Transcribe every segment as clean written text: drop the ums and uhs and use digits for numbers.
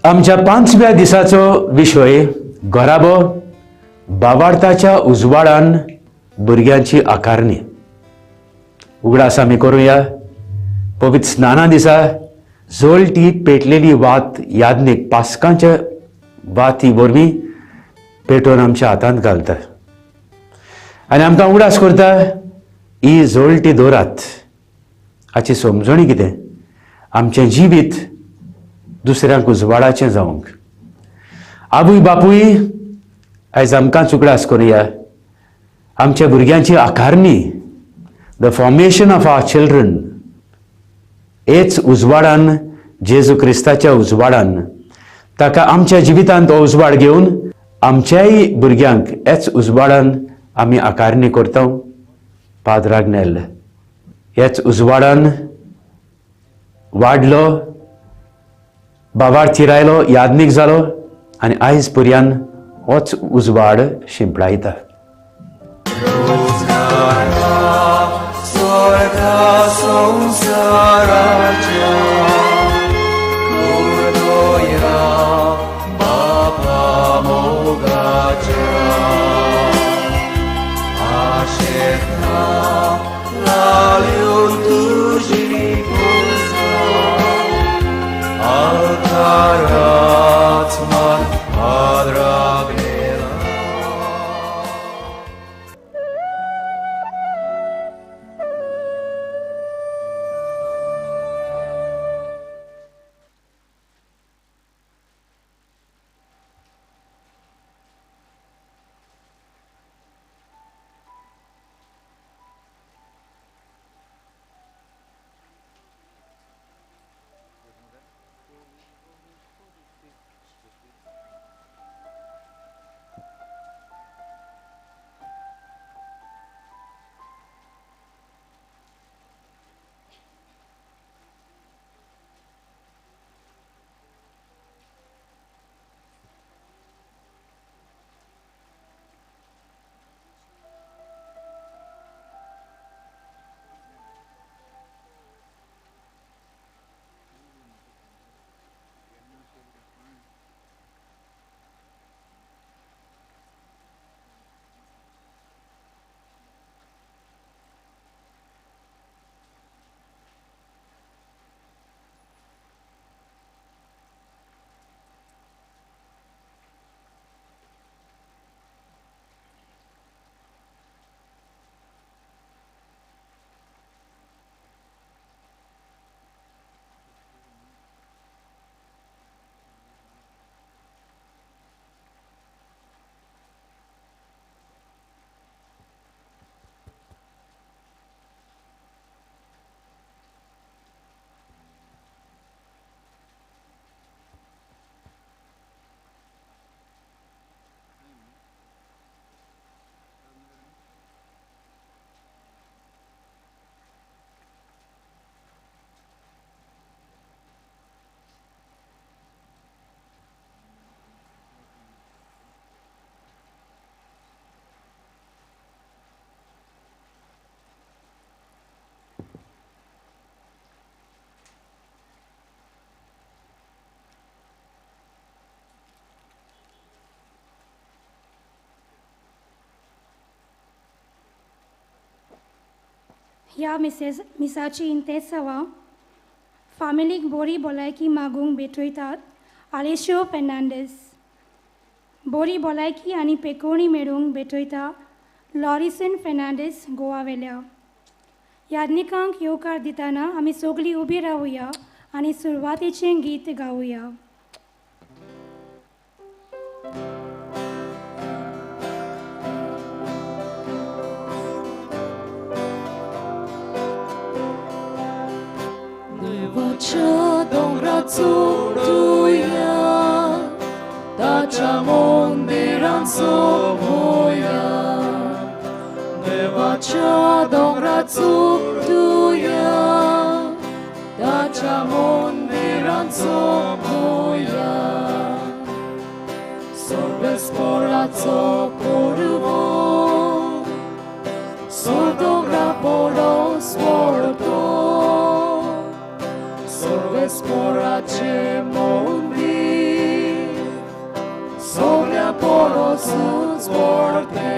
आमच्या 5व्या दिसाचो विषय घराबो भावार्थाच्या उजवाडान भुरग्यांची आकारणी. उगडास आमी करूया. पवित्र स्नाना दिसा जोलटी पेटलेली वात यादनीक पास्कांच्या वाती वरवीं पेटोवन आमच्या हातांत घालता आनी आमकां उगडास करता ही जोलटी दोरात. हाची समजणी कितें? आमचें जिवीत दुसऱ्यांक उजवाडाचें जावंक. आवय बापूय आयज आमकांच उगडास करुया. आमच्या भुरग्यांची आकारणी, the formation of our children, हेच उजवाडान, जेजू क्रिस्ताच्या उजवाडान ताका आमच्या जिवितांत तो उजवाड घेवन आमच्याय भुरग्यांक हेच उजवाडान आमी आकारणी करता. पाद्राक नेल हेच उजवाडान वाडलो, भावार्थ चिरायलो, यादनीक जालो आनी आयज पर्यान होच उजवाड शिंपडायता. ह्या मिसाची इंतेसावा फॅमिलीक बरी भलायकी मागूंक भेटयतात आलेशियो फेर्नांडीस. बरी भलायकी आनी पेकोवणी मेळूंक भेटयता लॉरिसन फेर्नांडीस गोवा वेल्या. यादनिकांक येवकार दितना आमी सगळीं उबी रावुया आनी सुरवातेचें गीत गावुया. Dongratuja, dacia mondiranzo moja. Devacia dongratuja, dacia mondiranzo moja. Sorbe sporazzo porvo, sordogra polo sporto. Sorbe sporace mondi, बरोसूच पडते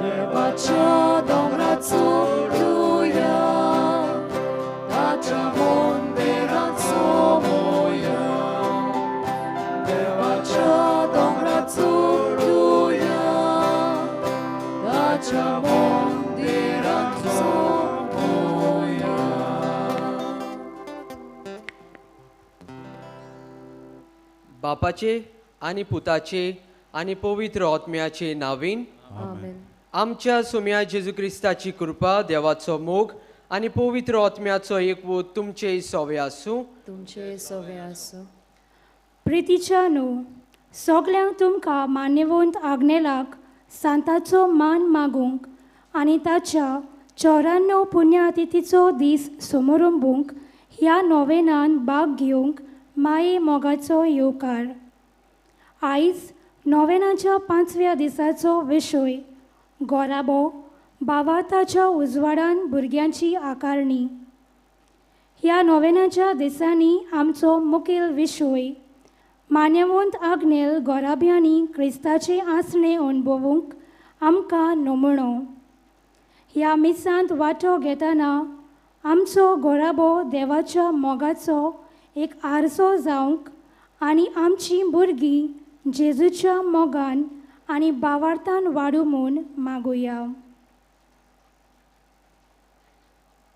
देवाच्या दोंगरात चोरुया ताच्या मंदिरात सोमुया देवाच्या दोंगरात चोरुया ताच्या मंदिरात सोमुया. बापाचे आणि पुताचे आणि पवित्र आत्म्याचे नावीन आमेन. आमच्या सोम्या जेजू क्रिस्ताची कृपा देवाचो मोग आणि पवित्र आत्म्याचो एकवूत तुमचे सवे आसूं. तुमचे सवे आसूं. प्रितीच्या न्हू सगल्यांक तुमकां मान्यवंत आग्नेलाक सांताचो मान मागूंक आनी ताच्या 94 पुण्यतिथीचो दीस समारंभूंक ह्या नोवेनान भाग घेवंक माये मोगाचो येवकार. आयज नोवेनाच्या 5व्या दिसाचो विशय गोराबो भावार्थाच्या उजवाडान भुरग्यांची आकारणी. ह्या नोवेनाच्या दिसांनी आमचो मुखेल विशय मान्यवंत आग्नेल गोराब्यांनी क्रिस्ताचे आसणे अणभवूंक आमकां नमणो. ह्या मिसांत वांटो घेतना आमचो गोराबो देवाच्या मोगाचो एक आरसो जावंक आनी आमची भुरगीं जेजूच्या मोगान आनी भावार्थान वाडूं म्हूण मागुया.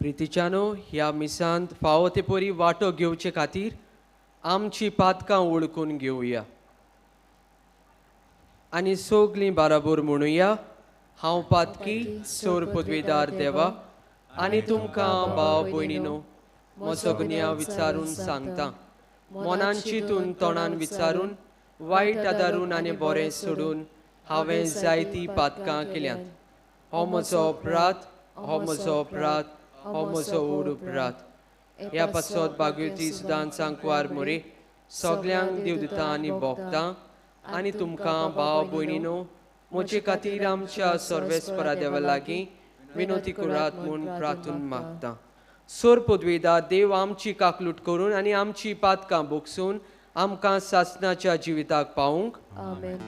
प्रितीच्यानो ह्या मिसांत फावो ते परी वांटो घेवचे खातीर आमची पातकां वळखून घेवया आनी सगलीं बाराबोर म्हणुया. हांव पातकी सोर पदवेदार देवा आनी तुमकां भाव भयणीनो म्हजो गुन्यांव विचारून सांगता. मनान चिंतून तोंडान विचारून वायट आदारून आनी बरें सोडून हांवें जायतीं पातकां केल्यात. हो म्हजो अपराध, हो म्हजो अपराध, हो म्हजो व्हड अपराध. ह्या पासत भागवती सुदान सांकवार मोरे सगल्यांक देवदूतां आनी भोगतां आनी तुमकां भाव भयणीनो म्हजे खातीर आमच्या सर्वेस्परा देवा लागीं विनोती करात म्हूण प्रार्थून मागता. सोर पदवेदार देव आमची काकलूट करून आनी आमची पातकां भोगसून आमकां सासणाच्या जिविताक पावूंक. आमेन.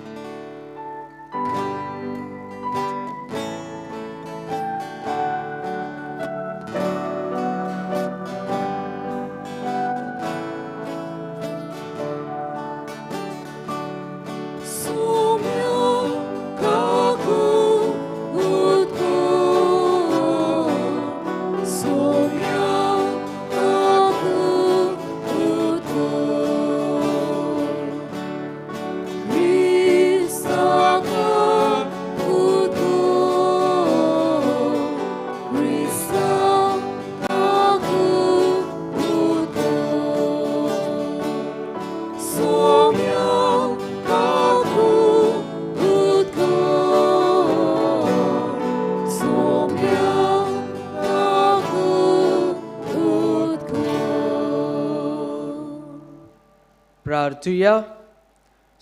प्रार्थुया.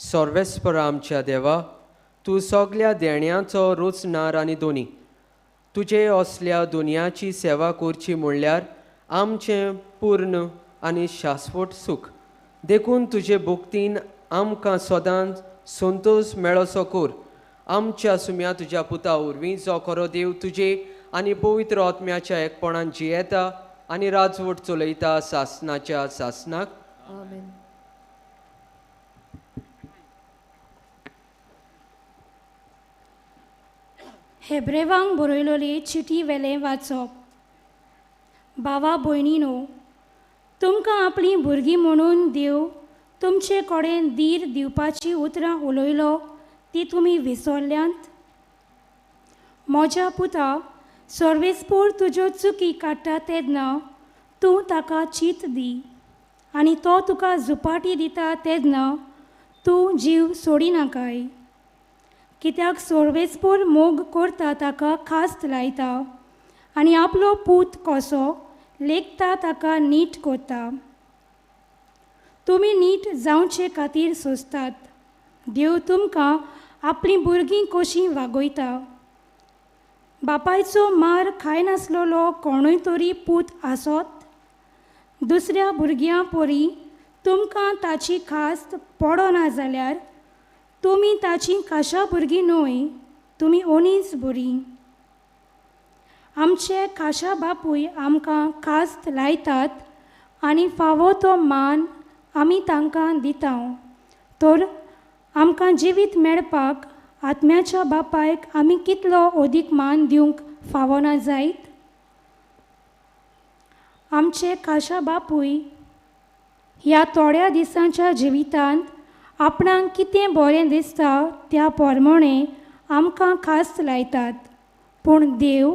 सर्वेस्पर आमच्या देवा, तूं सगल्या देण्यांचो रोचणार आनी दोनी तुजे असल्या दुनियाची सेवा करची म्हणल्यार आमचें पूर्ण आनी शाश्वत सूख देखून तुजे भक्तीन आमकां सदांच संतोश मेळोसो कर. आमच्या सुम्या तुज्या पुता उर्वी जो खरो देव तुजे आनी पवित्र आत्म्याच्या एकपणान जियेता आनी राजवट चलयता सासणाच्या सासणाक. आमेन. हेब्रेवांक बरयलोली चिटी वेलें वाचप. भावा भयणीनो, तुमकां आपली भुरगीं म्हणून देव तुमचे कडेन धीर दिवपाची उतरां उलयलो ती तुमी विसरल्यांत. म्हज्या पुता, सर्वेस्पोर तुज्यो चुकी काडटा तेन्ना तूं ताका चीत दी आनी तो तुका झुपाटी दिता तेन्ना तूं जीव सोडिनाकाय. कित्याक सर्वेस्पोर मोग करता ताका खास्त लायता आनी आपलो पूत कसो लेखता ताका नीट करता. तुमी नीट जावचे खातीर सोंसतात. देव तुमकां आपली भुरगीं कशीं वागयता. बापायचो मार खायनासलोलो कोणूय तरी पूत आसत दुसऱ्या भुरग्यां परी तुमकां ताची खास्त पडना जाल्यार तुमी ताची काशा भुरगीं न्हय, तुमी ओनीच बरीं. आमचे खाशा बापूय आमकां कास्त लायतात आनी फावो तो मान आमी तांकां दिता. तर आमकां जिवीत मेळपाक आत्म्याच्या बापायक आमी कितलो अदीक मान दिवंक फावो ना जायत. आमचे खाशा बापूय ह्या थोड्या दिसांच्या जिवितांत आपणाक कितें बरें दिसता त्या प्रमाणें आमकां खास्त लायतात. पूण देव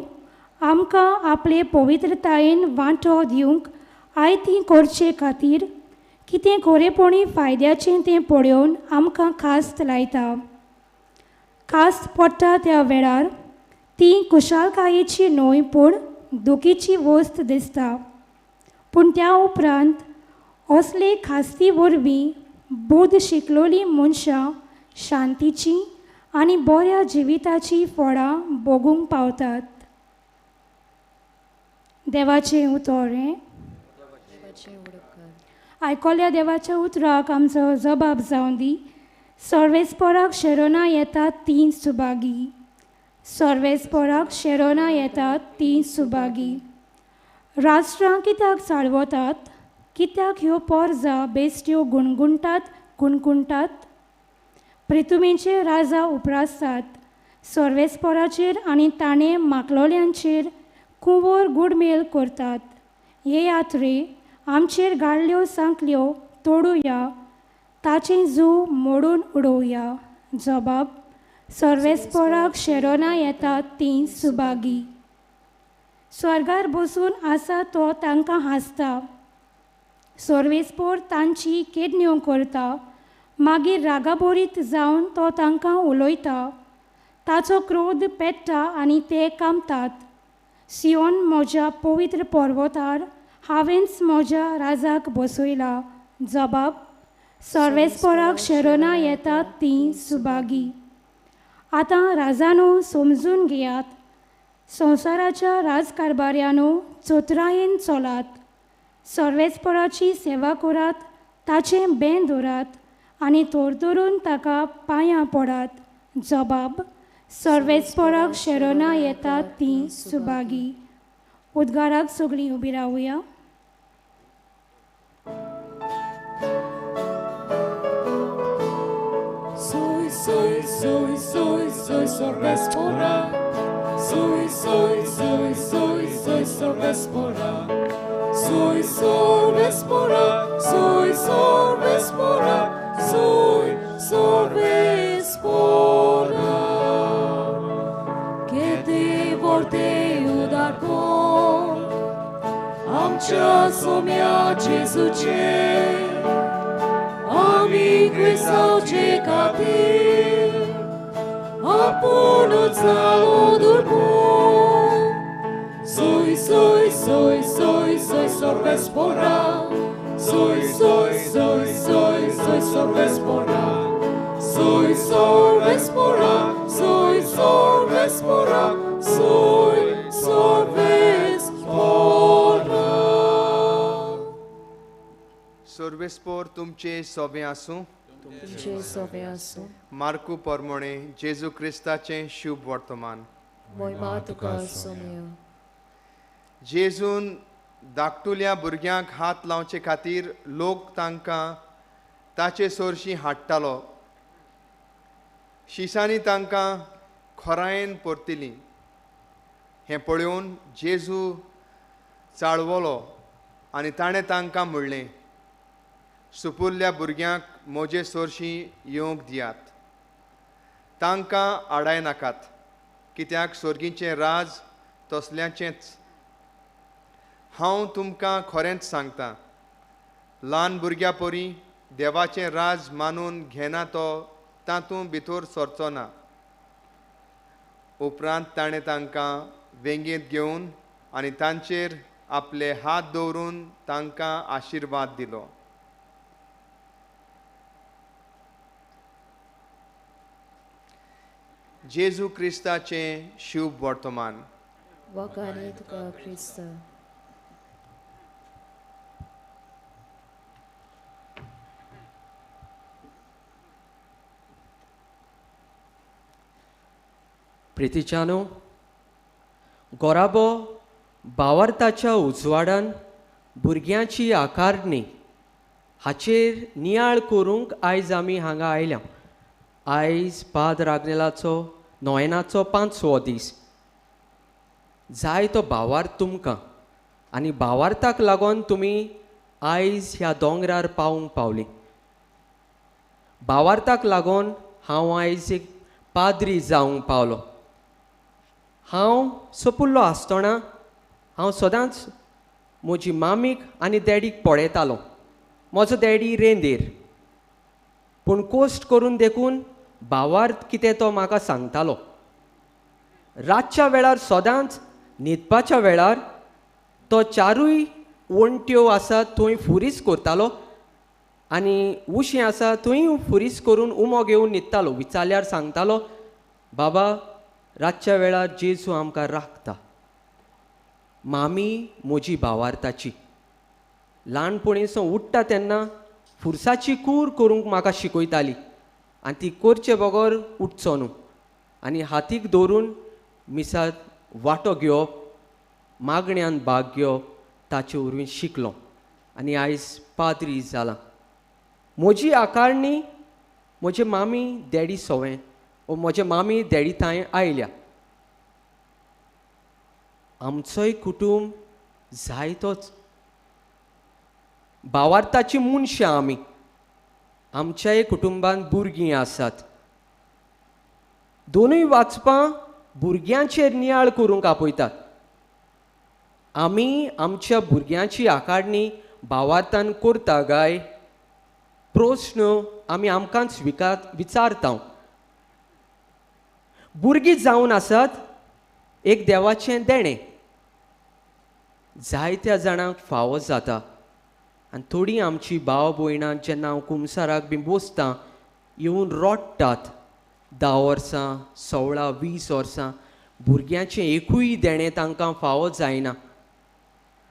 आमकां आपले पवित्रतायेन वांटो दिवंक आयती करचे खातीर कितें खरेपणी फायद्याचें तें पळोवन आमकां खास्त लायता. खास्त पडटा त्या वेळार ती खुशालकायेची न्हय पूण दुखीची वस्त दिसता. पूण त्या उपरांत असले खास्ती वरवीं बोध शिकलोलीं मनशां शांतीची आनी बऱ्या जिविताची फळां भोगूंक पावतात. देवाचें उतर. देवाचें उडोवकार. आयकल्ल्या देवाच्या उतराक आमचो जबाब जावं दी. सर्वेस्पराक शेरोना येतात तीं सुभागी. सर्वेस्पराक शेरोना येतात तीं सुभागी. राष्ट्रां कित्याक चाळवतात, कित्याक ह्यो पोरजां बेश्ट्यो गुणगुणटात. प्रितुमेचेर राजा उपरासतात. सर्वेस्पराचेर आनी ताणें मागलोल्यांचेर कुंवर गुडमेल करतात. हे यात्रे आमचेर गाळल्यो सांकल्यो तोडुया, ताचें जू मोडून उडोवया. जबाब सर्वेस्पराक शेरोना येतात तीं सुभागी. स्वर्गार बसून आसा तो तांकां हांसता. सर्वेस्पर तांची केडण्यो करता. मागीर रागाबोरीत जावन तो तांकां उलयता. ताचो क्रोध पेट्टा आनी ते कामतात. सियोन म्हज्या पवित्र पर्वतार हांवेंच म्हज्या राजाक बसयला. जबाब सर्वेस्पराक शेरोना येतात तीं सुभागी. आतां राजानो समजून घेयात. संवसाराच्या राजकारबाऱ्यानो चोत्रायेन चलात. सर्वेस्पराची सेवा करात, ताचें बें दवरात आनी तोरतोरून ताका पांयां पडात. जबाब सर्वेस्पराक शेरोना येतात तीं सुभागी. उद्गाराक सगळीं उबी रावया. Soy sorvespora. Soy sorvespora. Soy sorvespora. Soy sorvespora. Soy sorvespora. Che te vorteu dar con amcia somia Jezuce. Amique sauce catir, apuno zalodul bun. Soy sorvespora. Soy sorvespora. Soy sorvespora. Soy sorvespora. Soy sorvespora. सर्वेस्पोर तुमचे सोबे आसूं. तुमचे सोबे आसूं. मार्कू पोरमोणे जेजू क्रिस्ताचें शुभ वर्तमान. मोहिमा तुका सोम्या. जेजून धाकटुल्या भुरग्यांक हात लावचे खातीर लोक तांकां ताचे सोरशीं हाडटालो. शिसांनी तांकां खोरायेन परतिलीं. हें पळोवन जेजू चाळवलो आनी ताणें तांकां म्हणलें, सुपुल्ल्या भुरग्यांक म्हजे सोरशीं येवंक दियात. तांकां आडाय नाकात, कित्याक स्वर्गीचें राज तसल्यांचेंच. हांव तुमकां खरेंच सांगतां, ल्हान भुरग्या परी देवाचें राज मानून घेना तो तातूंत भितर सरचो ना. उपरांत ताणें तांकां वेंगेंत घेवन आनी तांचेर आपले हात दवरून तांकां आशिर्वाद दिलो. जेजू क्रिस्ताचें शुभ वर्तमान. वखाणी तुका क्रिस्त. प्रितीच्यानो, गोराबो भावार्थाच्या उजवाडान भुरग्यांची आकारणी हाचेर नियाळ करूंक आयज आमी हांगा आयल्या. आयज पाद्र आग्नेलाचो नोयनाचो 5वो दीस. जाय तो भावार्थ तुमकां आनी भावार्थाक लागून तुमी आयज ह्या दोंगरार पावूंक पावलीं. भावार्थाक लागून हांव आयज एक पाद्री जावंक पावलो. हांव सपुल्लो आसतना हांव सदांच म्हजी मामीक आनी डॅडीक पळयतालो. म्हजो डॅडी रेंदेर, पूण कोश्ट करून देखून भावार्थ कितें तो म्हाका सांगतालो. रातच्या वेळार सदांच न्हिदपाच्या वेळार तो 4 वण्ट्यो आसात थंय फुरीस करतालो आनी उशीं आसा थंय फुरीस करून उमो घेवन न्हिदतालो. विचारल्यार सांगतालो, बाबा रातच्या वेळार जेजू आमकां राखता. मामी म्हजी भावार्थाची ल्हानपणीसून उठ्ठा तेन्ना फुरसाची कूर करूंक म्हाका शिकयताली आनी ती करचे बगोर उठचो न्हू आनी हातीक दवरून मिसात वांटो घेवप, मागण्यांत भाग घेवप, ताचे वरवीं शिकलो आनी आयज पाद्री जालां. म्हजी आकारणी म्हजे मामी डॅडी सवय वो म्हजे मामी डॅडी थंय आयल्या. आमचोय कुटूंब जायतोच भावार्थाची मनशां आमी. आमच्याय कुटुंबान भुरगीं आसात. दोनूय वाचपां भुरग्यांचेर नियाळ करूंक आपयतात. आमी आमच्या भुरग्यांची आकारणी भावार्थान करता काय? प्रस्न आमी आमकांच विचारता. भुरगीं जावन आसात एक देवाचें देणें. जायत्या जाणांक फावो जाता आनी थोडीं आमची भाव भयणां जेन्ना हांव कुमसाराक बी बसतां येवन रोडटात. 10 वर्सां 16-20 वर्सां भुरग्यांचें एकूय देणें तांकां फावो जायना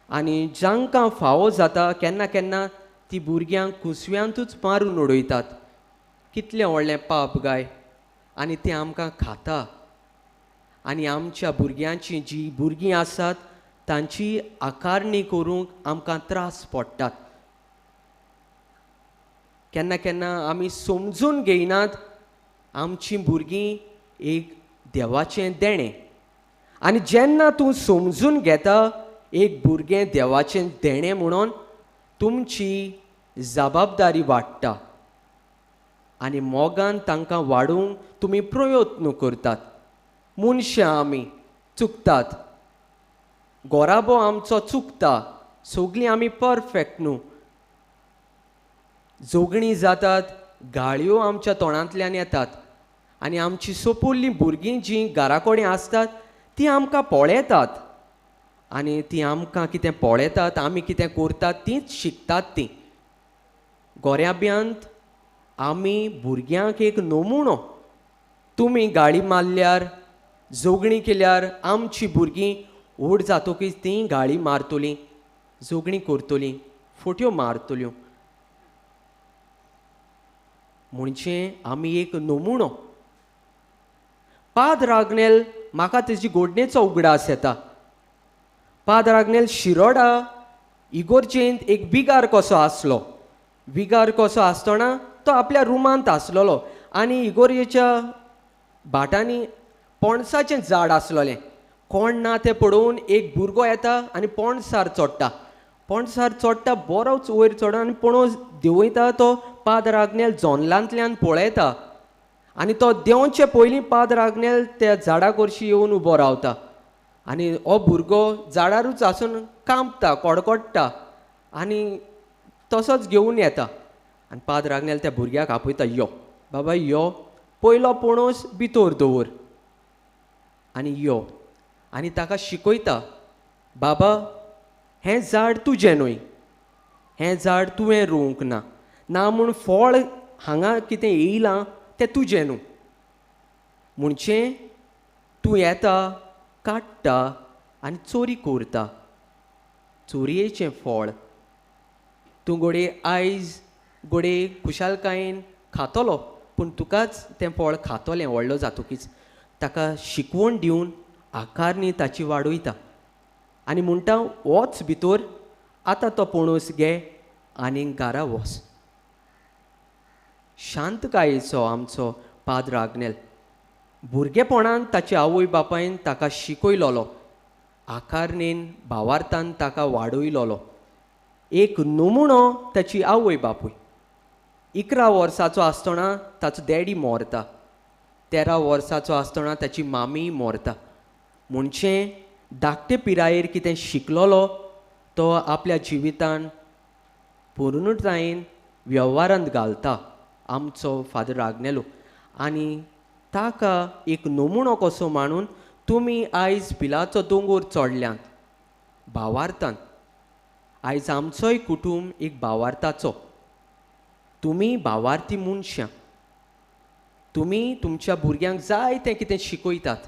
आनी जांकां फावो जाता केन्ना केन्ना ती भुरग्यांक कुसव्यांतूच मारून उडयतात. कितलें व्हडलें पाप गाय. आनी तें आमकां खाता आनी आमच्या भुरग्यांची जीं भुरगीं आसात तांची आकारणी करूंक आमकां त्रास पडटात. केन्ना केन्ना आमी समजून घेयनात आमचीं भुरगीं एक देवाचें देणें. आनी जेन्ना तूं समजून घेता एक भुरगें देवाचें देणें म्हणून तुमची जबाबदारी वाडटा आनी मोगान तांकां वाडोवंक तुमी प्रयत्न करतात. मनशां आमी चुकतात. गोराबो आमचो चुकता. सगळीं आमी परफेक्ट न्हू. जोगणी जातात, गाळयो आमच्या तोंडांतल्यान येतात आनी आमची सोपुल्लीं भुरगीं जीं घरा कडेन आसतात तीं आमकां पळयतात आनी तीं आमकां कितें पळयतात, आमी कितें करतात तींच शिकतात. तीं गोऱ्याब्यांत आमी भुरग्यांक एक नमुनो. तुमी गाळी मारल्यार, जोगणी केल्यार आमचीं भुरगीं व्हड जातकीच तीं गाळी मारतलीं, जोगणी करतलीं, फोट्यो मारतल्यो. म्हणजे आमी एक नमुनो. पाद्र आग्नेल म्हाका तेजी घोडणेचो उगडास येता. पाद्र आग्नेल शिरोडा इगोर्जेंत एक बिगार कसो आसलो. बिगार कसो आसतना तो आपल्या रुमांत आसलोलो आनी इगोर्जेच्या भाटांनी पणसाचें झाड आसलोलें. कोण ना तें पळोवन एक भुरगो येता आनी पणसार चोडटा. पणसार चोडटा, बरोच वयर चोडून आनी पणस देंवयता. तो पाद्र आग्नेल जोंदलांतल्यान पळयता आनी तो देंवचे पयलीं पाद्र आग्नेल त्या झाडा कडशी येवन उबो रावता आनी हो भुरगो झाडारूच आसून कांपता, कडकडटा आनी तसोच घेवन येता आनी पाद्र आग्नेल त्या भुरग्याक आपयता, यो बाबा यो, पयलो पणस भितर दवर आनी यो. आनी ताका शिकयता, बाबा हें झाड तुजें न्हय, हें झाड तुवें रोवंक ना, ना म्हूण फळ हांगा कितें येयलां तें तुजें न्हू. म्हणजे तूं येता, काडटा आनी चोरी करता. चोरयेचें फळ तूं घोडये आयज घोडये खुशालकायेन खातलो, पूण तुकाच तें फळ खातलें व्हडलो जातकीच. ताका शिकवण दिवन आकारणी ताची वाडयता आनी म्हणटा होच भितर आतां तो पणूस घे आनी घरा वच. शांतकायेचो आमचो पाद्र आग्नेल भुरगेपणान ताच्या आवय बापायन ताका शिकयलोलो, आकारणेन भावार्थान ताका वाडयलोलो. एक नमुनो ताची आवय बापूय. 11 वर्साचो आसतना ताचो डॅडी मोरता. 13 वर्साचो आसतना ताची मामी मोरता. म्हणचे धाकटे पिरायेर कितें शिकलोलो तो आपल्या जिवितान पूर्णतायेन वेव्हारांत घालता आमचो फादर आग्नेलो. आनी ताका एक नमुनो कसो मानून तुमी आयज पिलाचो दोंगोर चोडल्यान भावार्थान. आयज आमचोय कुटूंब एक भावार्थाचो. तुमी भावार्थी मनशां. तुमी तुमच्या भुरग्यांक जाय तें कितें शिकयतात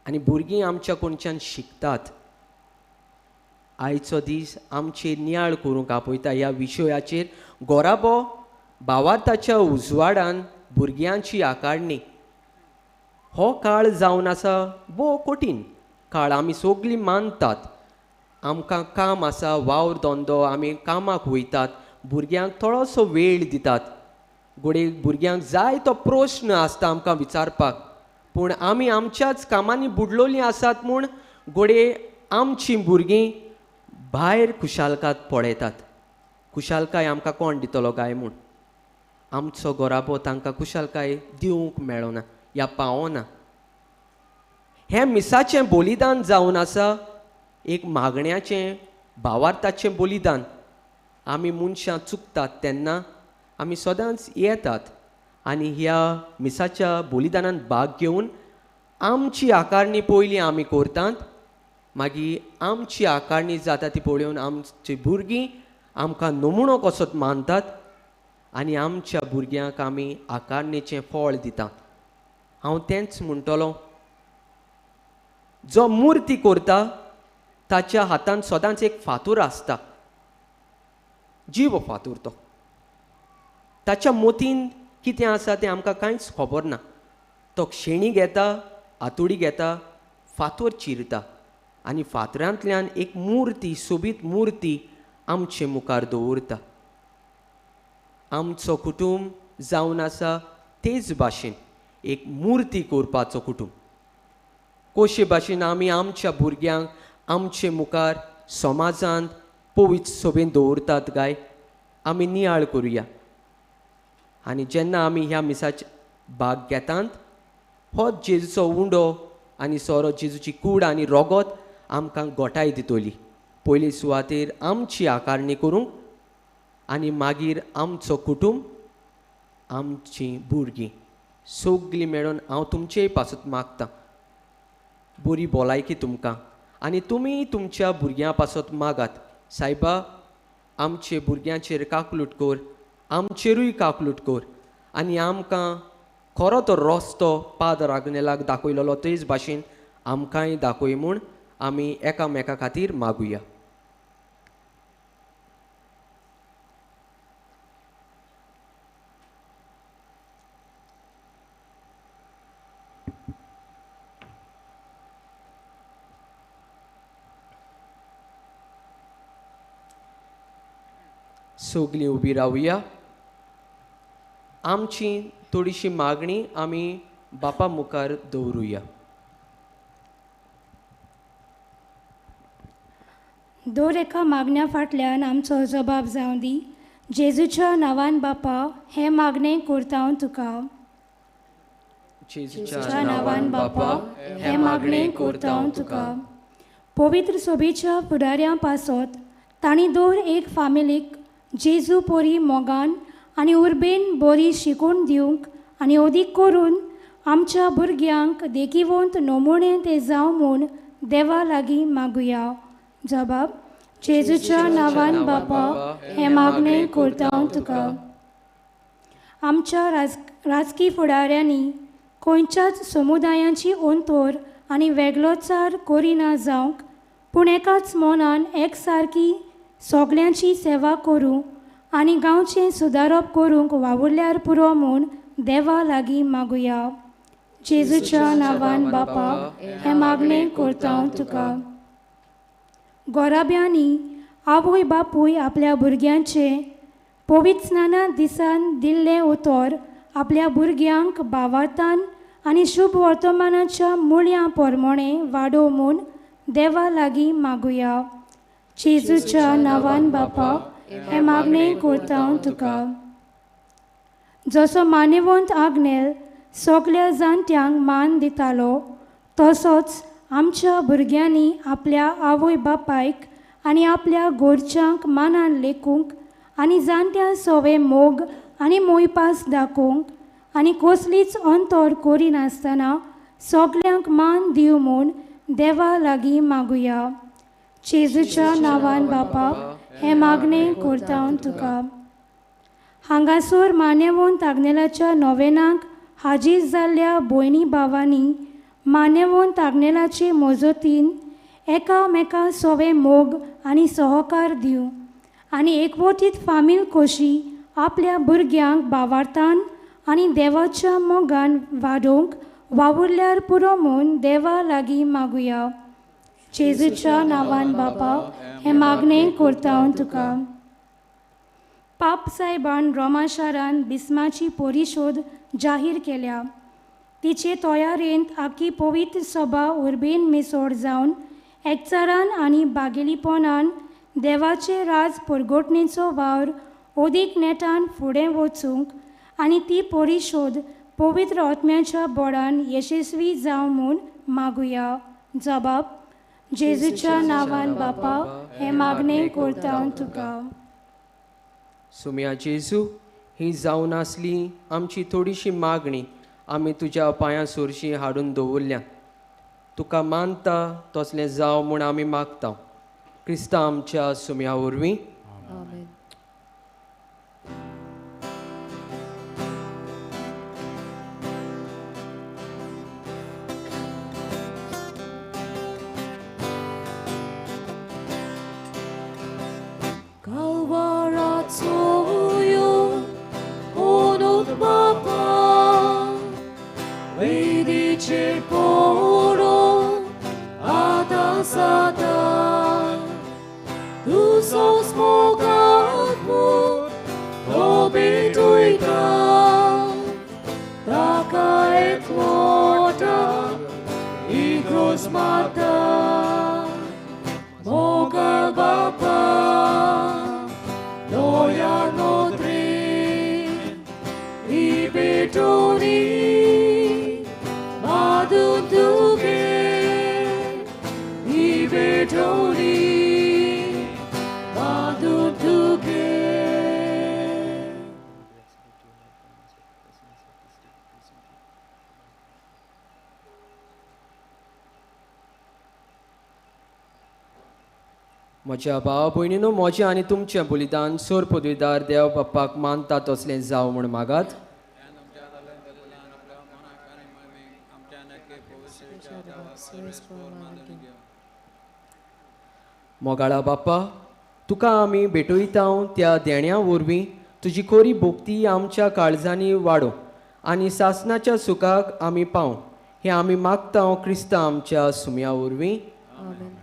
आनी भुरगीं आमच्या कोणच्यान शिकतात. आयचो दीस आमचेर नियाळ करूंक आपयता ह्या विशयाचेर गोराबो भावार्थाच्या उजवाडान भुरग्यांची आकाडणी. हो काळ जावन आसा भोव कठीण काळ. आमी सगळीं मानतात. आमकां काम आसा, वावर धंदो, आमी कामाक वयतात, भुरग्यांक थोडोसो वेळ दितात. घोडे भुरग्यांक जाय तो प्रश्न आसता आमकां विचारपाक, पूण आमी आमच्याच कामांनी बुडलोलीं आसात म्हूण घोडे आमचीं भुरगीं भायर खुशालकात पळयतात. खुशालकाय आमकां कोण दितलो काय म्हूण. आमचो गोराबो तांकां खुशालकाय दिवंक मेळना या पावना. हें मिसाचें बलिदान जावन आसा एक मागण्याचें भावार्थाचें बलिदान. आमी मनशां चुकतात तेन्ना आमी सदांच येतात आनी ह्या मिसाच्या बलिदानांत भाग घेवन आमची आकारणी पयलीं आमी करतात. मागीर आमची आकारणी जाता ती पळोवन आमची भुरगीं आमकां नमुनो कसोच मानतात आनी आमच्या भुरग्यांक आमी आकारणीचें फळ दितात. हांव तेंच म्हणटलों, जो मुर्ती करता ताच्या हातांत सदांच एक फातर आसता, जीव फातर तो. ताच्या मोतीन कितें आसा तें आमकां कांयच खबर ना. तो शेणी घेता, हातोडी घेता, फातर चिरता आनी फातरांतल्यान एक मुर्ती, सोबीत मुर्ती आमचे मुखार दवरता. आमचो कुटूंब जावन आसा तेच भाशेन एक मुर्ती करपाचो कुटूंब. कशे भाशेन आमी आमच्या भुरग्यांक आमचे मुखार समाजांत पवित्र सोबेन दवरतात काय आमी नियाळ करुया. आनी जेन्ना आमी ह्या मिसाचे भाग घेतात, हो जेजूचो उंडो आनी सोरो, जेजूची कूड आनी रोगत आमकां गोठाय दितली. पयली सुवातेर आमची आकारणी करूंक आनी मागीर आमचो कुटूंब, आमचीं भुरगीं सगळीं मेळून हांव तुमचेय पासून मागतां बरी भलायकी तुमकां. आनी तुमी तुमच्या भुरग्यां पासत मागात, सायबा आमचे भुरग्यांचेर काकलूट कर, आमचेरूय काकलूट कर आनी आमकां खरो तो रस्तो पाद्र आग्नेलाक दाखयलोलो तेच भाशेन आमकांय दाखय म्हूण आमी एकामेका खातीर मागुया. सगळीं उबी रावया. आमची थोडीशी मागणी आमी बापा मुखार दवरुया. दर एका मागण्या फाटल्यान आमचो जबाब जावं दी. जेजूच्या नांवान बापा हे मागणें करता हांव तुका. जेजूच्या नांवान बापा हे मागणें करता हांव तुका. पवित्र सोबेच्या फुडाऱ्यां पासत तांणी दर एक फामिलीक जेजू पोरी मोगान आनी उर्बेन बरी शिकून दिवंक आनी अदीक करून आमच्या भुरग्यांक देखीवंत नमुणे ते जावं म्हूण देवा लागीं मागुया. जबाब: जेजूच्या नांवान बापा हे मागणें करता हांव तुका. आमच्या राजकी फुडाऱ्यांनी खंयच्याच समुदायांची अंतर आनी वेगळोचार करिना जावंक, पूण एकाच मनान एक सारकी सगळ्यांची सेवा करूं आनी गांवचें सुदारप करूंक वावुरल्यार पुरो म्हूण देवा लागीं मागुया. जेजूच्या नांवान बापा हे मागणें करता हांव तुका. गोराब्यांनी आवय बापूय आपल्या भुरग्यांचे पवित्र स्नाना दिसान दिल्ले उतर आपल्या भुरग्यांक भावार्थान आनी शुभ वर्तमानाच्या मुळ्यां पोरमोणे वाडोव म्हूण देवा लागीं मागुया. जेजूच्या नांवान बापा हे मागणें करता हांव तुका. जसो मानेवंत आग्नेल सगल्या जाणट्यांक मान दितालो तसोच आमच्या भुरग्यांनी आपल्या आवय बापायक आनी आपल्या घरच्यांक मानान लेखूंक आनी जाणट्या सवे मोग आनी मोयपास दाखोवंक आनी कसलीच अंतर करिनासतना सगल्यांक मान दिवं म्हूण देवा लागीं मागुया. जेजूच्या नांवान बापा हे मागणें करता हांव तुका. हांगासर मानेवंत आग्नेलाच्या नोवेनाक हाजीर जाल्ल्या भयणी भावांनी मानेवंत आग्नेलाचे मजतीन एकामेका सवे मोग आनी सहकार दिवं आनी एकवटीत फामील कशी आपल्या भुरग्यांक भावार्थान आनी देवाच्या मोगान वाडोवंक वावुरल्यार पुरो म्हूण देवा लागीं मागुया. जेजूच्या नांवान बापा हे मागणें करता हांव तुका. पाप सायबान रोमा शारान बिस्माची परिशोध जाहीर केल्या. तिचे तयारेंत आख्खी पवित्र सभा उर्बेन मिसोड जावन एकचारान आनी बागेलीपणान देवाचे राज परगोटणेचो वावर ओदीक नेटान फुडें वचूंक आनी ती परिशोध पवित्र आत्म्याच्या बोडान यशस्वी जावं म्हूण मागुया. जबाब: जेजूच्या नांवान बापा हे मागणें करता हांव तुका. सुम्या जेजू, ही जावन आसली आमची थोडीशी मागणी आमी तुज्या पांयां सुरशी हाडून दवरल्या. तुका मानता तसलें जाव म्हूण आमी मागता. क्रिस्ता आमच्या सुम्या वरवीं. आमेन. म्हज्या भावा भयणीनो, म्हजें आनी तुमचें बलिदान सोर पदवीदार देव बाप्पाक मानता तसलें जावं म्हूण मागात. मोगाळा बाप्पा, तुका आमी भेटयता त्या देण्या वरवीं तुजी कोरी भोक्ती आमच्या काळजांनी वाडो आनी सासणाच्या सुखाक आमी पावं हें आमी मागता क्रिस्ता आमच्या सुम्या वरवीं. आमेन.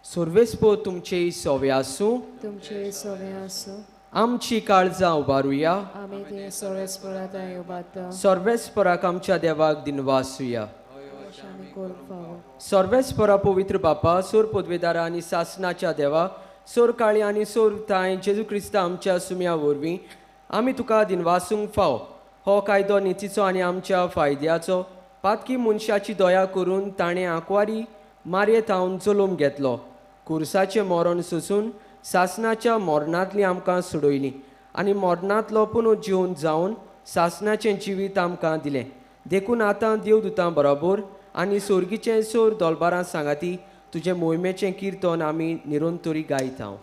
सर्वेस्पो तुमचे सोवे आसूं. तुमचे सोवे आसूं. आमची काळजां उबारुया. आमी ते सर्वेस्परांताय उबारता. सर्वेस्पराक आमच्या देवाक दिनवासुया. आमी करूंक फावो. सर्वेस्परा पवित्र बापा, सोर पदवेदारा आनी सासणाच्या देवा, सोर काळी आनी सोर ताय जेजू क्रिस्ता आमच्या सुम्या वरवीं आमी तुका दिनवासूंक फाव. हो कायदो नितीचो आनी आमच्या फायद्याचो. पातकी मनशाची दया करून ताणें आंकवारी मारयेत हांवन चलोवंक घेतलो. कुर्साचें मरण सोंसून सासणाच्या मरणांतली आमकां सोडयली आनी मरणांतलो पुनू जिवन जावन सासणाचें जिवीत आमकां दिलें. देखून आतां देवदूतां बरोबर आनी सोर्गीचें सोर दोलबारां सांगाती तुजे मोहिमेचें किर्तन आमी निरंतरी गायता.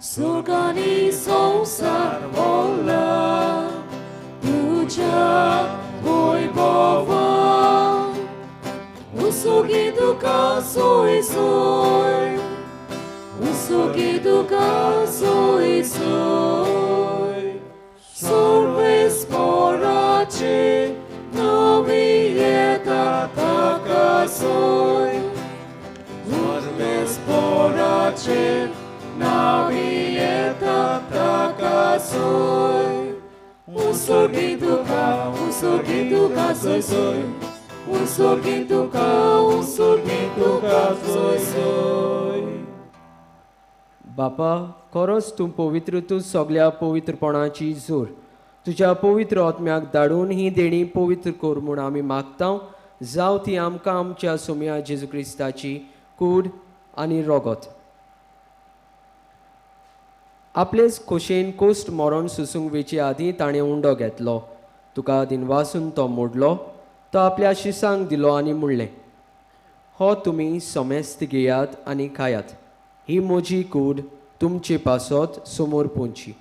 Surgani संसार मोला तुझ्या Vaibhava soy soy. Usugituka soy soy. Sorves porace novieta taka soy. Sorves porace novieta taka soy. Usugituka soy soy. Usugituka soy soy. बापा खरोच तूं पवित्र, तूं सगळ्या पवित्रपणाची जोर तुज्या पवित्र आत्म्याक धाडून ही देणी पवित्र कोर म्हूण आमी मागतां. जावं ती आमकां आमच्या सोम्या जेजू क्रिस्ताची कूड आनी रोगत. आपलेच खोशेन कोस्ट मरण सुसूंक वेचे आदीं ताणें उंडो घेतलो. तुका दिनवासून तो मोडलो. तो आपल्या शिसांक दिलो आनी म्हणलें, हो तुमी सोमेस्त घेयात आनी खायात. ही म्हजी कूड तुमचे पासत समोर पोंची.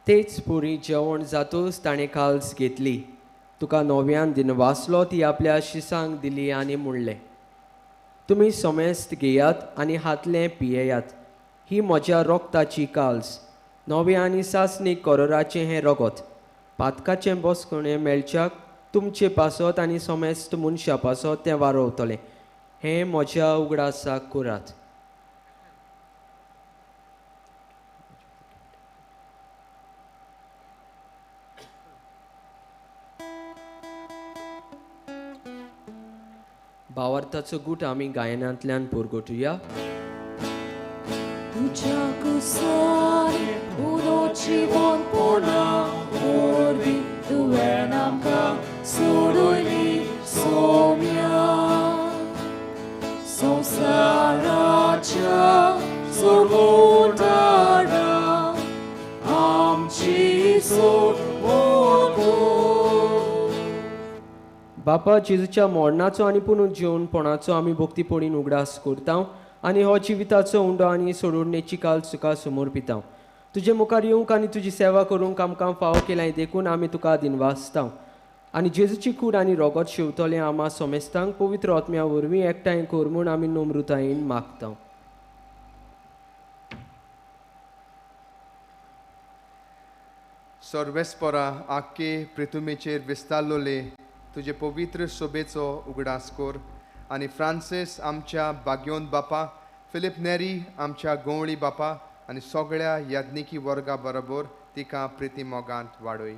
तेच पुरी जेवण जातूच ताणें काल्स घेतली. तुका नव्यान दिनवासलो ती आपल्या शिसांक दिली आनी म्हणलें, तुमी सोमेस्त घेयात आनी हातलें पियेयात. ही म्हज्या रोगताची काल्स, नवे आनी सासणीक कोरोराचें हें रगत. पातकाचें बसकणें मेळच्याक तुमचे पासत आनी सोमेस्त मनशा पासत तें वारोवतलें. हें म्हज्या उगडासाक करात. भावार्थाचो गूट आमी गायनांतल्यान पुरगोटुया. Tucia cusare unoci von pona orbi duenamka sudoi somia Samsaracha sorvotara amchi sorvoto. बापा जेजूच्या मोडणाचो आनी पुनरुज्जीवनपणाचो आमी भक्तीपणीन उगडास करता आनी हो जिविताचो उंडो आनी सोडोडणेची काल सुका समोर पिता. तुजे मुखार येवंक आनी तुजी सेवा करूंक आमकां फाव केलां देखून आमी तुका दिनवासता. आनी जेजूची कूड आनी रोगत शिवतलें आमा सोमेस्तांक पवित्र आत्म्या वरवीं एकठांय कर म्हूण आमी नम्रतायेन मागता. सर्वेस्परा आख्खे पृथ्वीचेर विस्तारलोले तुजे पवित्र सोबेचो उगडास कोर. आनी फ्रांसीस आमच्या बाग्योन बापा, फिलिप नेरी आमच्या गोवळी बापा आनी सगळ्या याज्ञिकी वर्गा बरोबर तिका प्रिती मोगांत वाडय.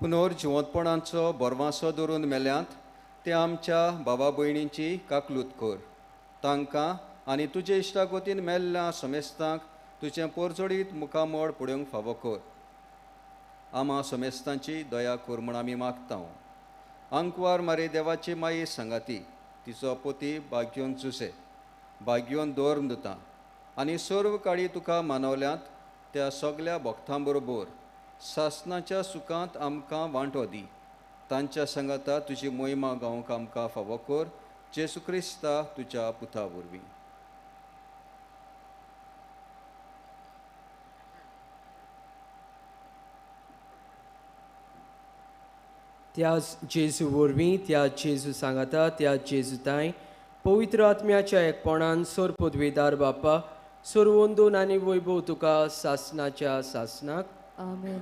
पुनर्जिवंतपणाचो बरवासो दवरून मेल्यांत ते आमच्या भावा भयणींची काकलूत कर. तांकां आनी तुजे इश्टागोतीन मेल्ल्या समेस्तांक तुजें पोरजोडीत मुखामोड पडूंक फावो कर. आमा समेस्तांची दया कर म्हूण आमी मागता. अंकवार मारे देवाची माई सांगाती तिचो पोती भाग्योन जुसे भाग्योन दौर दिता आनी सर्व काळी तुका मानवल्यांत त्या सगळ्या भक्तां बरोबर सासणाच्या सुखांत आमकां वांटो दी. तांच्या सांगाता तुजी मोहिमा गावंक आमकां फावो कर. जेसू क्रिस्ता तुज्या पुता वरवीं. त्या जेजू वरवीं, त्या जेजू सांगाता, त्या जेजू ताय पवित्र आत्म्याच्या एकपणान सोर पदवेदार बापा सोरवंदोन आनी वैभव तुका सासणाच्या सासणाक. Amen.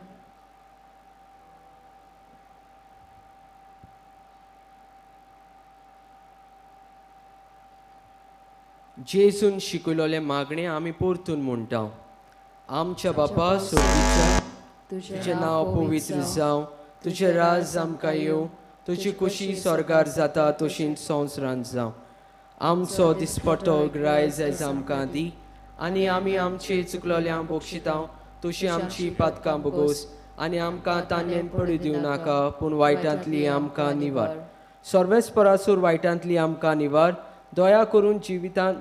जेजून शिकयलोले मागणे आमी परतून म्हणटा. आमच्या बापा सोर्गीच्या तुजें नांव पवित्र जावं. तुजें राज आमकां येवं. तुजी खुशी स्वर्गार जाता तशींच संवसारांत जावं. आमचो दिसपट्टो रायज आयज आमकां दी आनी आमी आमचे चुकलोल्यांक बक्षिता तशी आमची पातकां भोगोस आनी आमकां तांणेन पडू दिवं नाका पूण वायटांतली आमकां निवार. सर्वेस्परासूर वायटांतली आमकां निवार. दया करून जिवितांत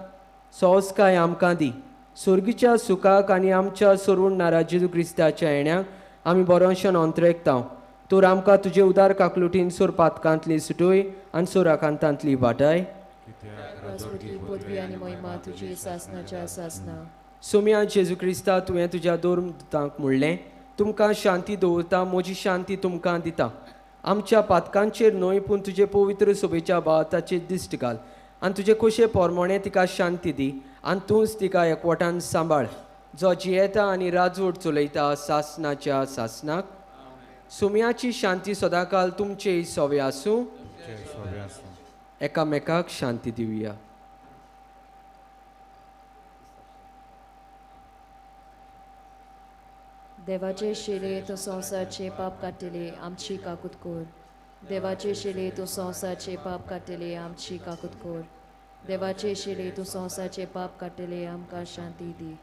संस्काय आमकां दी. सुर्गीच्या सुखाक आनी आमच्या सोडवणाऱ्या जेजू क्रिस्ताच्या येण्याक आमी बरोवंशेन अंतरेकता. तर आमकां तुजे उदार काकलुटीन सोर पातकांतली सुटोय आनी सोर आकांतांतली वाटाय. राजवटी पदवी आनी महिमा तुजी सासनाच्या सासना सोम्या जेजू क्रिस्ता तुवें तुज्या दोन दुतांक म्हणलें तुमकां शांती दवरता म्हजी शांती तुमकां दिता आमच्या पातकांचेर न्हय पूण तुजे पवित्र सोबेच्या बाताचेर दिश्ट घाल आनी तुजे कशे पोरमोणे तिका शांती दी आनी तूंच तिका एकवटान सांबाळ जो जियेता आनी राजवट चलयता सासनाच्या सासनाक सोम्याची शांती सदांकाल तुमचे सोवे आसूं एकामेकाक शांती दिवया देवाचे शिले तो संवसारचे पाप काटिले आमची काकूत कोर देवाचे शिले तो संवसारचे पाप काटिले आमची काकूत कोर देवाचे शिले तो संवसारचे पाप काटिले आमकां शांती दी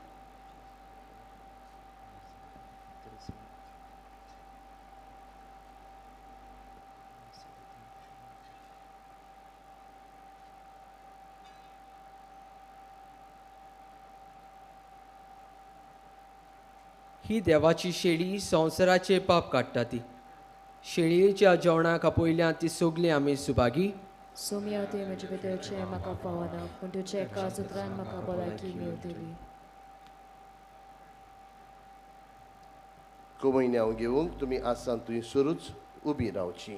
ही देवाची शेळी संवसाराचे पाप काडटा ती शेळयेच्या जेवणाक आपयल्यान ती सगळीं आमी सुभागी सोम्या ते म्हजे भितरचे म्हाका फावना पूण तुजे एका उतरान म्हाका भलायकी मेळटली गुमयन्याव घेवंक तुमी आसान तुवें सुरूच उबी रावची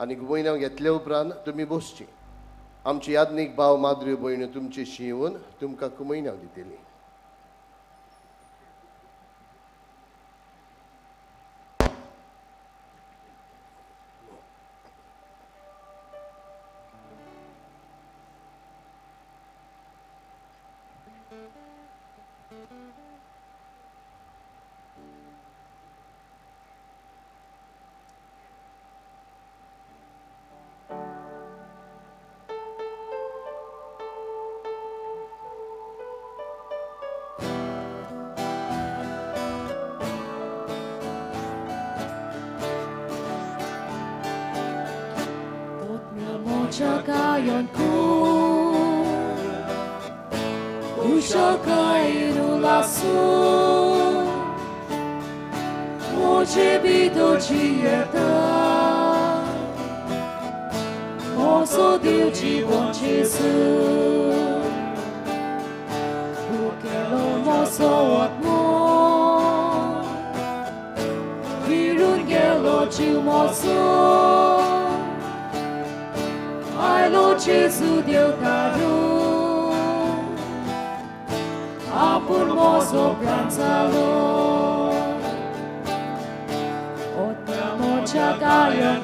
आनी गुमयन्याव घेतले उपरांत तुमी बसची आमची याज्ञीक भाव माद्र्यो भयण्यो तुमचे शिंवून तुमकां गुमयन्याव दितली Czekają uszakają lasu Może by do dzieta Osodił dziwon Jezu Ukielo moso od mu Wirun gelo dziw moso Ai Lord Jesu Deu caro Apur mozo pranzalo Otamo czekają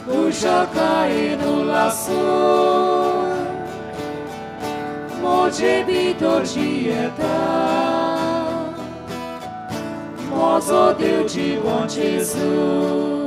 Uszakają lasu Może by to dzieta Mozo Deu dziwon Jesu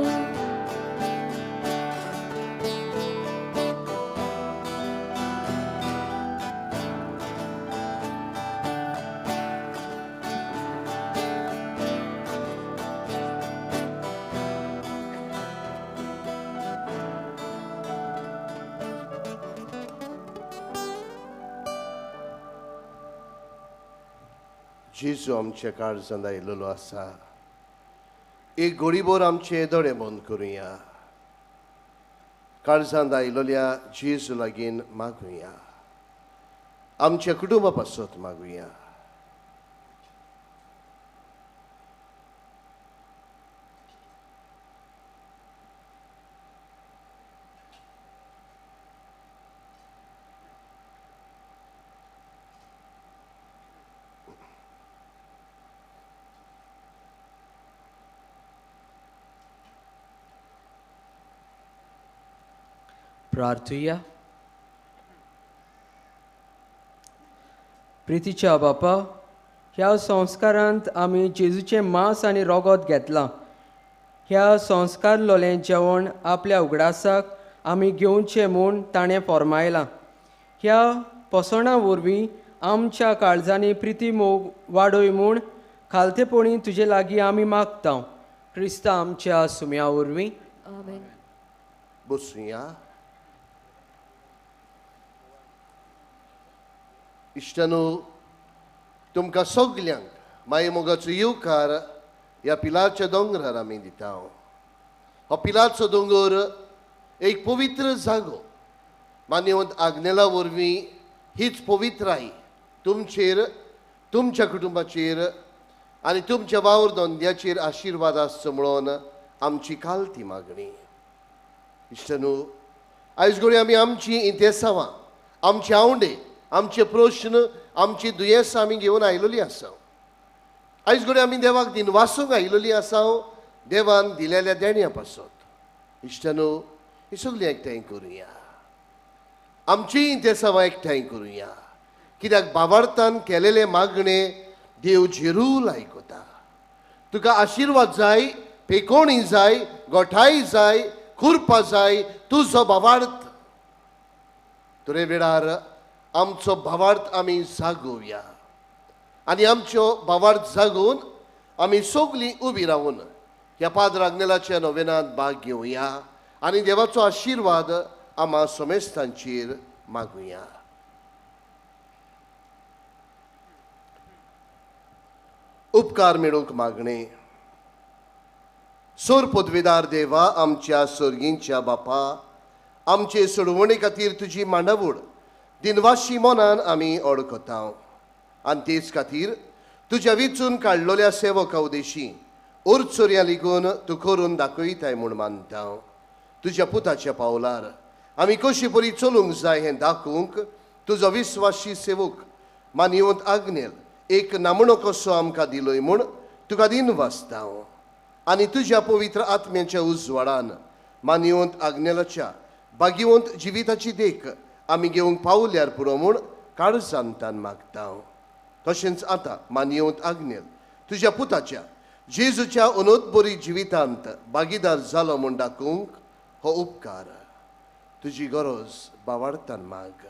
जेजू आमच्या काळजांत आयिल्लो आसा एक घडीभर आमचे दोळे बंद करुया काळजांत आयिल्ल्या जेजू लागीं मागुया आमच्या कुटुंबा पासत मागुया प्रार्थुया प्रितीच्या बापा ह्या संस्कारांत आमी जेजूचें मांस आनी रोगत घेतलां ह्या संस्कार लोलें जेवण आपल्या उगडासाक आमी घेवचें म्हूण ताणें फरमायलां ह्या पसणा वरवीं आमच्या काळजांनी प्रिती मोग वाडय म्हूण खालतेपणी तुजे लागीं आमी मागता क्रिस्ता आमच्या सुम्या वरवीं आमेन बसूया इश्टानो तुमकां सगल्यांक माये मोगाचो येवकार ह्या पिलाच्या दोंगरार आमी दिता हो पिलाचो दोंगर एक पवित्र जागो मान्यवंत आग्नेला वरवीं हीच पवित्राई तुमचेर, तुमच्या कुटुंबाचेर आनी तुमच्या वावर धंद्याचेर आशिर्वाद आसचो म्हणून आमची कालती मागणी. इश्टनू, आयज घडये आमी आमची इंतेसांवां, आमचे आवडे, आमचे प्रश्न, आमची दुयेंसां आमी घेवन आयिल्लीं आसा. आयज घडये आमी देवाक दिनवासूंक आयिल्लीं आसा देवान दिलेल्या देण्या पासत. इश्टनू, ही सगळीं एकठांय करुया, आमची इंतेसांवां एकठांय करुया, कित्याक भावार्थान केलेले मागणे देव झेरूल आयकता. तुका आशिर्वाद जाय, पेकोणी जाय, गोठाई जाय, खुरपा जाय, तुजो भावार्थ. तुरे वेळार आमचो भावार्थ आमी जागोवया आनी आमचो भावार्थ जागोवन आमी सगळीं उबी रावन ह्या पाद्र आग्नेलाच्या नोवेनांत भाग घेवया आनी देवाचो आशिर्वाद आम्हा समेस्तांचेर मागुया. उपकार मेळूंक मागणे. सोर पदवेदार देवा, आमच्या सर्गींच्या बापा, आमचे सोडवणे खातीर तुजी मांडावळ दिनवाशी मनान आमी ओळखता आनी तेच खातीर तुज्या विचून काडलेल्या सेवका उदेशी ओर्चोऱ्या लिगून तूं करून दाखयताय म्हूण मानता. तुज्या पुताच्या पावलार आमी कशी बरी चलूंक जाय हें दाखोवंक तुजो विस्वासी सेवक मानिवंत आग्नेल एक नामणो कसो आमकां दिलोय म्हूण तुका दिनवासता आनी तुज्या पवित्र आत्म्याच्या उजवाडान मानिवंत आग्नेलाच्या भाग्यवंत जिविताची देख आमी घेवंक पावल्यार पुरो म्हूण काळजांतान मागता. तशेंच आतां मानिवंत आग्नेल तुज्या पुताच्या जेजूच्या अनोदबरी जिवितांत भागीदार जालो म्हूण दाखोवंक हो उपकार तुजी गरज भावार्थान माग.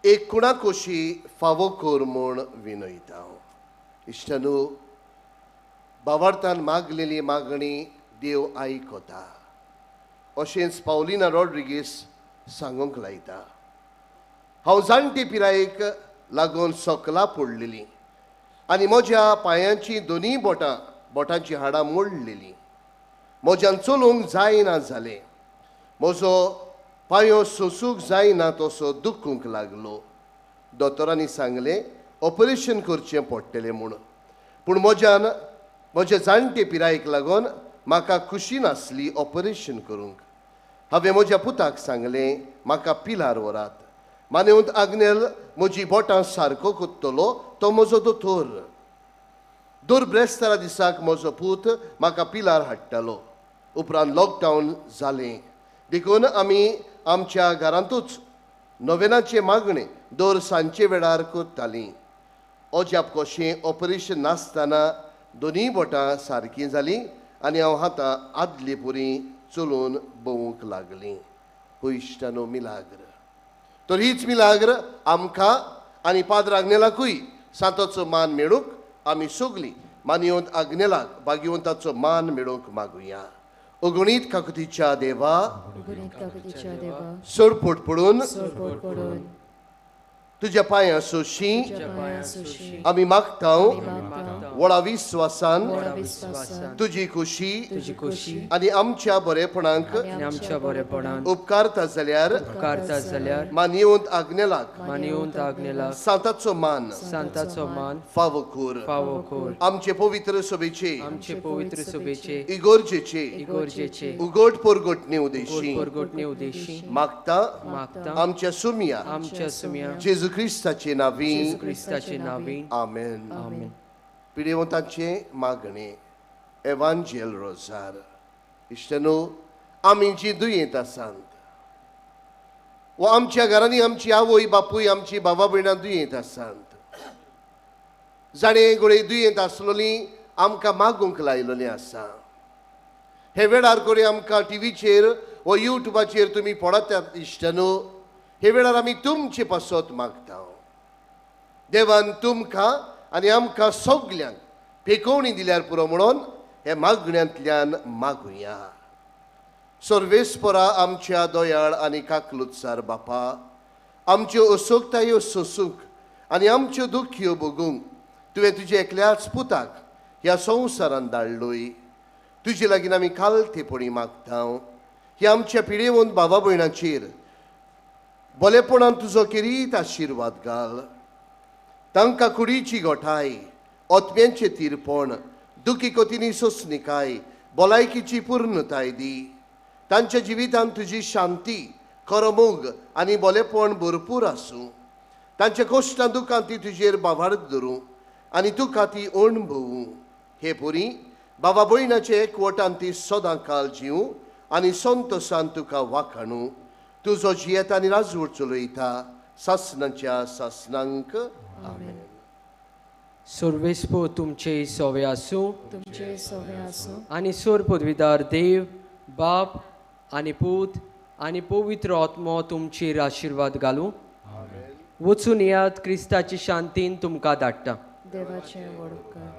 एक कुणा कशी फावो कर म्हूण विनयता. इश्टनू, भावार्थान मागलेली मागणी देव आयकता अशेंच पावलिना रॉड्रिगीस सांगूंक लायता. हांव जाणटे पिरायेक लागून सोकला पडलेली आनी म्हज्या पांयांची दोनी बोटांची हाडां मोडलेली. म्हज्यान चलूंक जायना जालें. म्हजो पांयो सोंसूंक जायना तसो दुखूंक लागलो. दोतोरांनी सांगलें ऑपरेशन करचें पडटलें म्हूण. पूण म्हज्या जाणटे पिरायेक लागून म्हाका खुशी नासली ऑपरेशन करूंक. हांवें म्हज्या पुताक सांगलें म्हाका पिलार व्हरात. मानेवंत आग्नेल म्हजी बोटां सारको कोत्तलो तो म्हजो दोतोर. दर ब्रेस्तारा दिसाक म्हजो पूत म्हाका पिलार हाडटालो. उपरांत लॉकडावन जालें देखून आमी आमच्या घरांतूच नोवेनाचे मागणे दर सांजे वेळार करतालीं. अजाप कशें ऑपरेशन नासतना दोनी बोटां सारकीं जालीं आनी हांव आतां आदले पुरी चलून भोंवूंक लागलीं. हो इश्टानो मिलाग्र. तर हीच मिलाग्र आमकां आनी पाद्र आग्नेलाकूय सांतोचो मान मेळूंक आमी सगळीं मानिवंत आग्नेलाक भाग्यवंताचो मान मेळूंक मागुया. अगणीत काकुतीच्या देवा, सोडपोट पडून तुज्या पांयां सोशी आमी मागता व्हडा विस्वासान तुजी खुशी आनी आमच्या बरेपणांक उपकारता जाल्यार मानिवंत आग्नेलाक सांताचो मान फावो कर. आमचे पवित्र सभेचे इगोर्जेचे उगोट परगोटणे उदेशी मागता आमच्या सुमिया जेजू क्रिस्ताचे नांवीन आमेन. पिडेवंताचे मागणे एवांजेल रोजार. इश्टनो, आमी जी दुयेंत आसात व आमच्या घरांनी आमची आवय बापूय आमची बाबा भयणां दुयेंत आसात. जाणे गोळे दुयेंत आसलोलीं आमकां मागूंक लायलोलीं आसा. हे वेळार कोणी आमकां टीव्हीचेर व युट्यूबाचेर तुमी पळयतात इश्टनो, हे वेळार आमी तुमचे पासत मागता. देवान तुमकां आनी आमकां सगल्यांक पेकोवणी दिल्यार पुरो म्हणून हे मागण्यांतल्यान मागुया. सर्वेस्परा आमच्या दोयाळ आनी काकलुत्सार बापा, आमच्यो असोगतायो सोसूंक आनी आमच्यो दुख्यो भोगूंक तुवें तुजे एकल्याच पुताक ह्या संवसारांत धाडलोय. तुजे लागीं आमी कालतेपणी मागता. ह्या आमच्या पिडेवंत भावा भयणांचेर बलेपणान तुजो किरीत आशिर्वाद घाल. तांकां कुडीची गोठाय, ओतम्यांचें तीरपण, दुखी कोतींनी सोंसणिकाय, भलायकीची पूर्णताय दी. तांच्या जिवितांत तुजी शांती, खरो मोग आनी बलेपण भरपूर आसूं. तांच्या कश्टां दुखां ती तुजेर बाबार्द धरूं आनी तुका ती अणभवूं. हे पुरी बाबा भयणाचे एकवटान ती सदां काल जिवूं आनी संतोशान तुका वाखाणूं. तुजो जियेत आनी राजवट चलयता सासणांच्या सासणांक. आमेन. सर्वेस्पो तुमचे सोवे आसूं तुमचे सोवे आसूं आनी सोर पदवीदार देव बाप आनी पूत आनी पवित्र आत्मो तुमचेर आशिर्वाद घालूं. वचून येयात, क्रिस्ताची शांतीन तुमकां धाडटा. देवाचें Wadkar.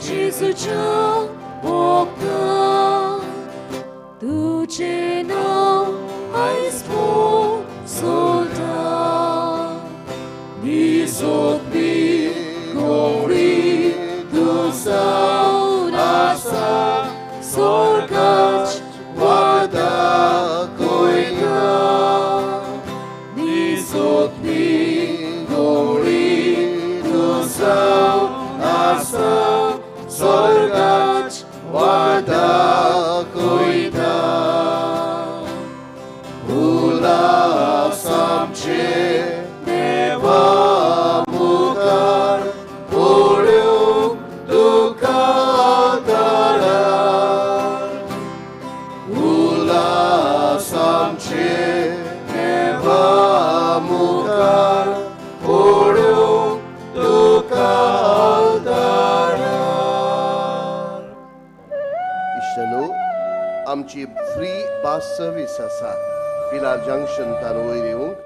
Jesucia Bogdan, Duce nam ai sposodan, Nisot mi gori tu saunasa, sorgach vada koina, Nisot mi gori tu saunasa, Sorgach vada koida, Ula samche neva mukar, Uriu dukadarar. Ula samche neva mukar, Uriu dukadarar. आमची free बस service आसा पिलार junction तान वयर येवंक